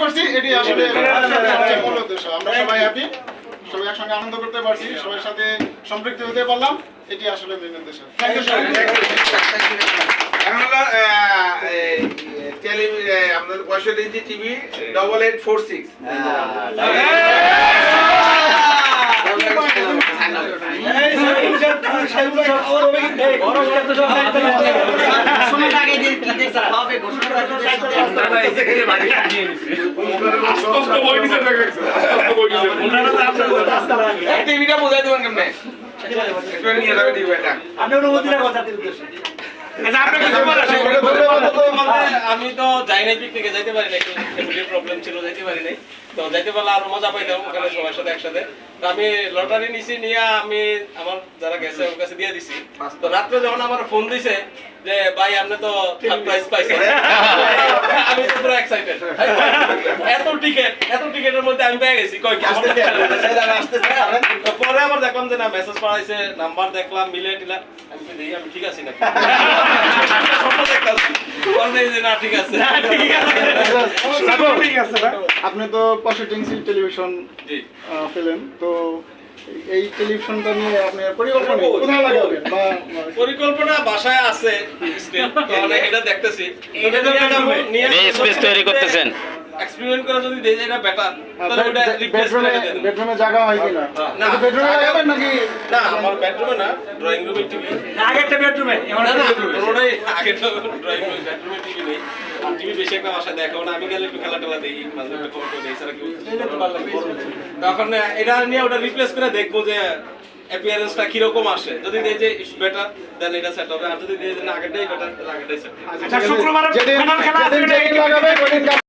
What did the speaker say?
করছি এটি আসলে মূল উদ্দেশ্য। আমরা সবাই হ্যাপি, সবাই একসঙ্গে আনন্দ করতে পারছি, সবার সাথে সম্পৃক্ত হতে পারলাম, এটি আসলে মেন উদ্দেশ্য। Thank you. এখন হলো আপনাদের 65 ইঞ্চি টিভি 8846 টিভিটা বোঝাই দেবেন কেমনে একটু নিয়ে যাবে টিভিটা আপনি অনুমতিটা কথাটির উদ্দেশ্যে আমি তো যাই নাই, পিকনিকে যাইতে পারি নাই, ফ্যামিলির প্রবলেম ছিল, যাইতে পারি নাই। তো যাইতে পারলে আরো মজা পাইতাম ওখানে সবার সাথে একসাথে। তো আমি লটারি নিছি, নিয়ে আমি আমার যারা গেছে ওর কাছে দিয়ে দিছি। তো রাত্রে যখন আমার ফোন দিছে যে ভাই আপনি তো থার্ড প্রাইজ পাইছেন, আমি তো পুরো এক্সাইটেড। এত টিকেটের মধ্যে আমি পেয়ে গেছি। কয় কি তো পরে আবার দেখলাম যে না মেসেজ পাঠাইছে, নাম্বার দেখলাম মিলে টিলা, আমি তো দেখি আমি ঠিক আছি নাকি। আপনি তো 65 ইঞ্চি টেলিভিশন পেলেন, তো এই টেলিভিশনটা নিয়ে আপনার পরিকল্পনা কোথায় লাগাবেন? বা পরিকল্পনা বাসায় আছে, এটা দেখতেছি, স্পেস তৈরি করতেছেন। এক্সপেরিমেন্ট করে যদি দেই এটা বেটার, তাহলে ওটা রিপ্লেস করে দেন। বেডরুমে জায়গা হয় কিনা? না বেডরুমে লাগাবেন নাকি? না, আমার বেডরুমে না, ড্রয়িং রুমে টিভি। আগেরটা বেডরুমে, না না, ওটাই আগে তো ড্রয়িং রুমে, বেডরুমে টিভি নেই। টিভি বেশি একটা বাসায় দেখাও না, আমি গেলে একটু খেলা টেলা দেখি, মাঝে মাঝে খবর দেই, ছাড়া কেউ তখন এটা নিয়ে ওটা রিপ্লেস করে দেখবো যে অ্যাপিয়ারেন্সটা কিরকম আসে। যদি দেই যে ইটস বেটার দেন এটা সেট হবে, আর যদি দেই যে না আগেরটাই বেটার তাহলে আগেরটাই সেট হবে। আচ্ছা শুক্রবার যেদিন ফাইনাল খেলা আছে, লাগাবে